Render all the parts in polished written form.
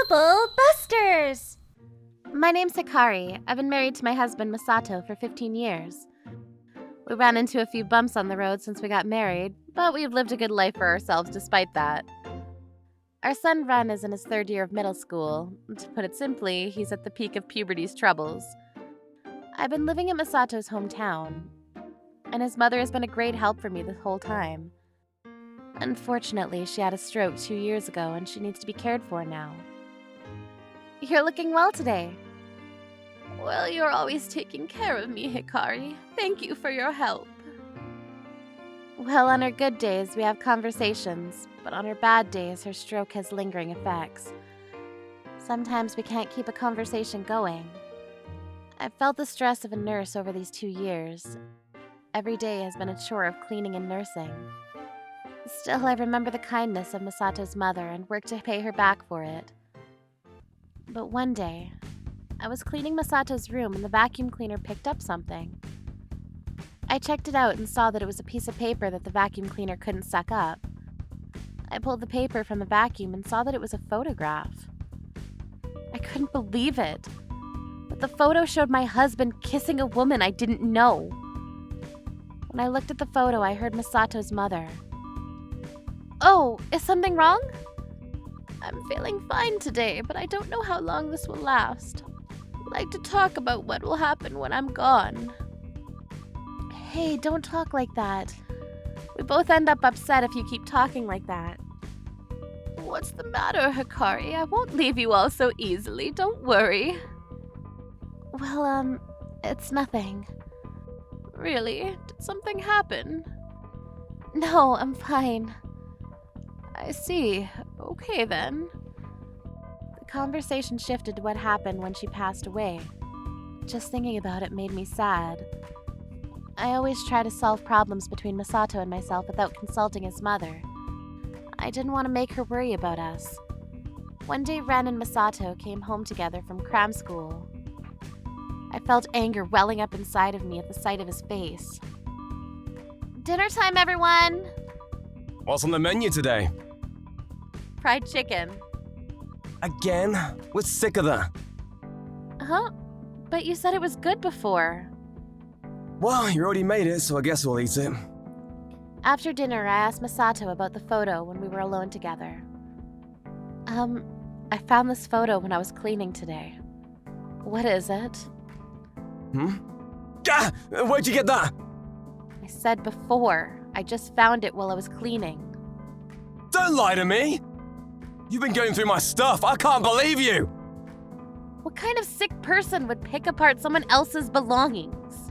Bubble Busters! My name's Hikari. I've been married to my husband Masato for 15 years. We ran into a few bumps on the road since we got married, but we've lived a good life for ourselves despite that. Our son Ren is in his 3rd year of middle school. To put it simply, he's at the peak of puberty's troubles. I've been living in Masato's hometown, and his mother has been a great help for me this whole time. Unfortunately, she had a stroke 2 years ago and she needs to be cared for now. You're looking well today. Well, you're always taking care of me, Hikari. Thank you for your help. Well, on her good days, we have conversations, but on her bad days, her stroke has lingering effects. Sometimes we can't keep a conversation going. I've felt the stress of a nurse over these 2 years. Every day has been a chore of cleaning and nursing. Still, I remember the kindness of Masato's mother and work to pay her back for it. But one day, I was cleaning Masato's room and the vacuum cleaner picked up something. I checked it out and saw that it was a piece of paper that the vacuum cleaner couldn't suck up. I pulled the paper from the vacuum and saw that it was a photograph. I couldn't believe it. But the photo showed my husband kissing a woman I didn't know. When I looked at the photo, I heard Masato's mother. Oh, is something wrong? I'm feeling fine today, but I don't know how long this will last. I'd like to talk about what will happen when I'm gone. Hey, don't talk like that. We both end up upset if you keep talking like that. What's the matter, Hikari? I won't leave you all so easily, don't worry. Well, it's nothing. Really? Did something happen? No, I'm fine. I see. Okay, then. The conversation shifted to what happened when she passed away. Just thinking about it made me sad. I always try to solve problems between Masato and myself without consulting his mother. I didn't want to make her worry about us. One day, Ren and Masato came home together from cram school. I felt anger welling up inside of me at the sight of his face. Dinner time, everyone! What's on the menu today? Fried chicken. Again? We're sick of that. Huh? But you said it was good before. Well, you already made it, so I guess we'll eat it. After dinner, I asked Masato about the photo when we were alone together. I found this photo when I was cleaning today. What is it? Ah! Where'd you get that? I said before. I just found it while I was cleaning. Don't lie to me! You've been going through my stuff. I can't believe you! What kind of sick person would pick apart someone else's belongings?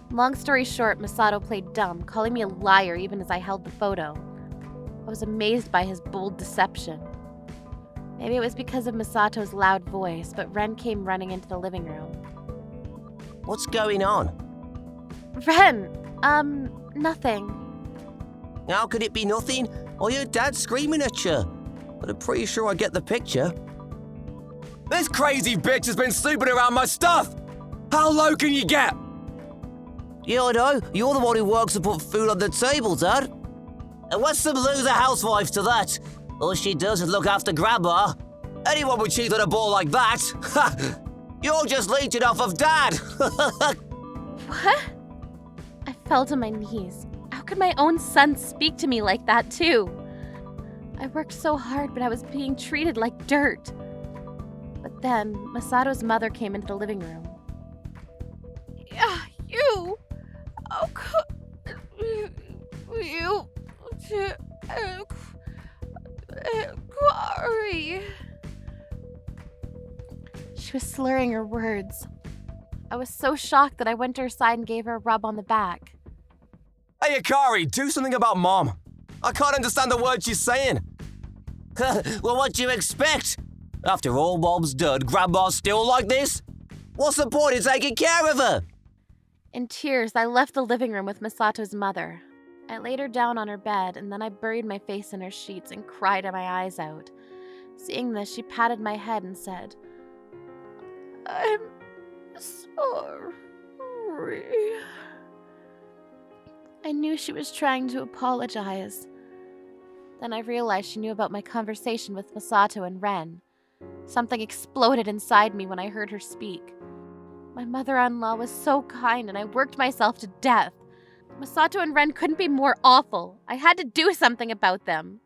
Long story short, Masato played dumb, calling me a liar even as I held the photo. I was amazed by his bold deception. Maybe it was because of Masato's loud voice, but Ren came running into the living room. What's going on? Ren, nothing. How could it be nothing? I heard Dad screaming at you. But I'm pretty sure I get the picture. This crazy bitch has been snooping around my stuff! How low can you get? Yeah, I know. You're the one who works to put food on the table, Dad. And what's some loser housewife to that? All she does is look after Grandma. Anyone would cheat on a boy like that. Ha! You're just leeching off of Dad. What? I fell to my knees. How could my own son speak to me like that, too? I worked so hard, but I was being treated like dirt. But then, Masato's mother came into the living room. Yeah, you! How could you... Hikari. She was slurring her words. I was so shocked that I went to her side and gave her a rub on the back. Hey, Hikari, do something about Mom. I can't understand the words she's saying. Well, what do you expect? After all Mom's done, Grandma's still like this? What's the point in taking care of her? In tears, I left the living room with Masato's mother. I laid her down on her bed, and then I buried my face in her sheets and cried my eyes out. Seeing this, she patted my head and said, I'm sorry. I knew she was trying to apologize. Then I realized she knew about my conversation with Masato and Ren. Something exploded inside me when I heard her speak. My mother-in-law was so kind and I worked myself to death. Masato and Ren couldn't be more awful. I had to do something about them.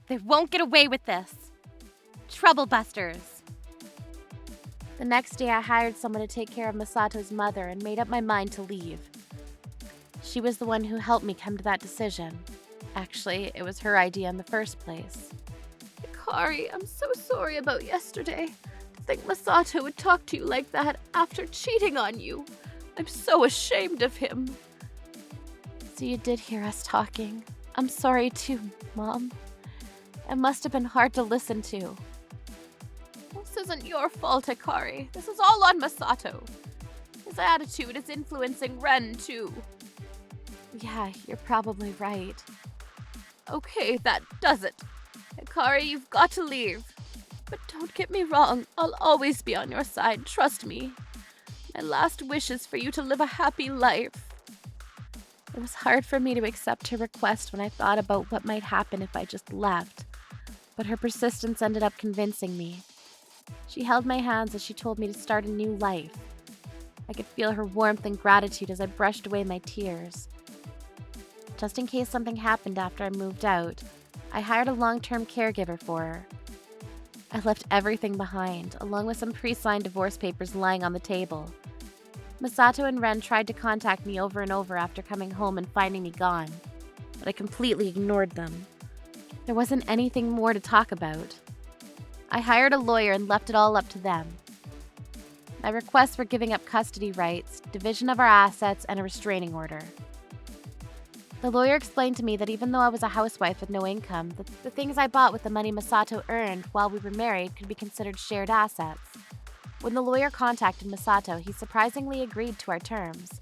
They won't get away with this. Troublebusters. The next day I hired someone to take care of Masato's mother and made up my mind to leave. She was the one who helped me come to that decision. Actually, it was her idea in the first place. Hikari, I'm so sorry about yesterday. To think Masato would talk to you like that after cheating on you. I'm so ashamed of him. So you did hear us talking. I'm sorry too, Mom. It must have been hard to listen to. This isn't your fault, Hikari. This is all on Masato. His attitude is influencing Ren too. Yeah, you're probably right. Okay, that does it. Hikari, you've got to leave. But don't get me wrong, I'll always be on your side, trust me. My last wish is for you to live a happy life. It was hard for me to accept her request when I thought about what might happen if I just left. But her persistence ended up convincing me. She held my hands as she told me to start a new life. I could feel her warmth and gratitude as I brushed away my tears. Just in case something happened after I moved out, I hired a long-term caregiver for her. I left everything behind, along with some pre-signed divorce papers lying on the table. Masato and Ren tried to contact me over and over after coming home and finding me gone, but I completely ignored them. There wasn't anything more to talk about. I hired a lawyer and left it all up to them. My requests were giving up custody rights, division of our assets, and a restraining order. The lawyer explained to me that even though I was a housewife with no income, the things I bought with the money Masato earned while we were married could be considered shared assets. When the lawyer contacted Masato, he surprisingly agreed to our terms.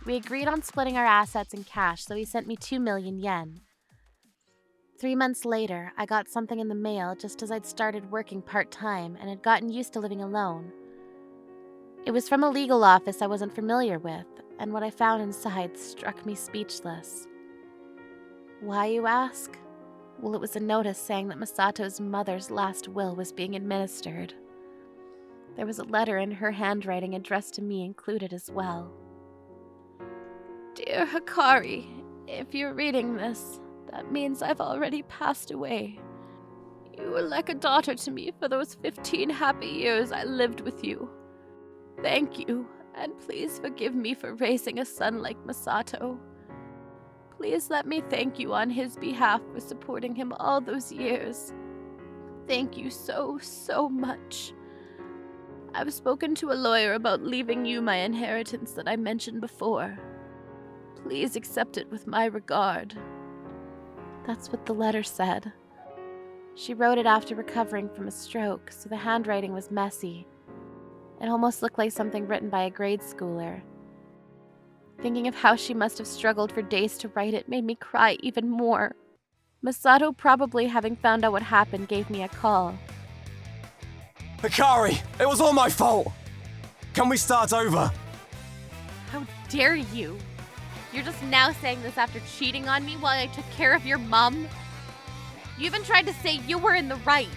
We agreed on splitting our assets in cash, so he sent me 2 million yen. 3 months later, I got something in the mail just as I'd started working part-time and had gotten used to living alone. It was from a legal office I wasn't familiar with, and what I found inside struck me speechless. Why, you ask? Well, it was a notice saying that Masato's mother's last will was being administered. There was a letter in her handwriting addressed to me included as well. Dear Hikari, if you're reading this, that means I've already passed away. You were like a daughter to me for those 15 happy years I lived with you. Thank you, and please forgive me for raising a son like Masato. Please let me thank you on his behalf for supporting him all those years. Thank you so, so much. I've spoken to a lawyer about leaving you my inheritance that I mentioned before. Please accept it with my regard. That's what the letter said. She wrote it after recovering from a stroke, so the handwriting was messy. It almost looked like something written by a grade schooler. Thinking of how she must have struggled for days to write it made me cry even more. Masato, probably having found out what happened, gave me a call. Hikari, it was all my fault. Can we start over? How dare you? You're just now saying this after cheating on me while I took care of your mom? You even tried to say you were in the right.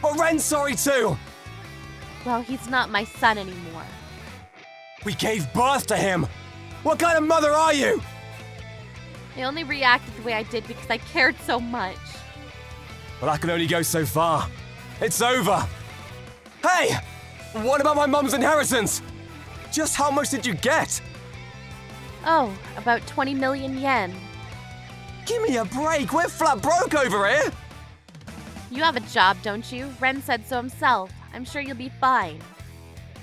But Ren's sorry too. Well, he's not my son anymore. We gave birth to him. What kind of mother are you? I only reacted the way I did because I cared so much. Well, that can only go so far. It's over. Hey! What about my mum's inheritance? Just how much did you get? Oh, about 20 million yen. Give me a break. We're flat broke over here. You have a job, don't you? Ren said so himself. I'm sure you'll be fine.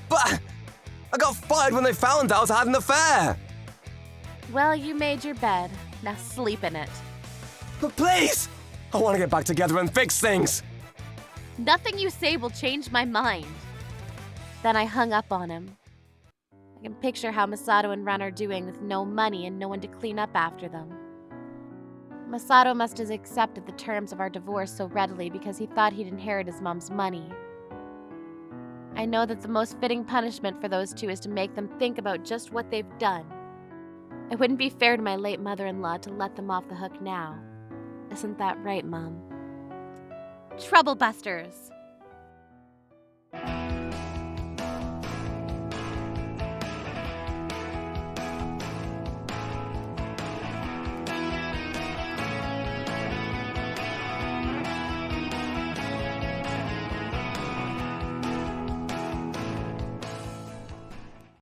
But I got fired when they found out I had an affair. Well, you made your bed. Now sleep in it. But please, I want to get back together and fix things. Nothing you say will change my mind. Then I hung up on him. I can picture how Masato and Ren are doing with no money and no one to clean up after them. Masato must have accepted the terms of our divorce so readily because he thought he'd inherit his mom's money. I know that the most fitting punishment for those two is to make them think about just what they've done. It wouldn't be fair to my late mother-in-law to let them off the hook now. Isn't that right, Mom? Troublebusters.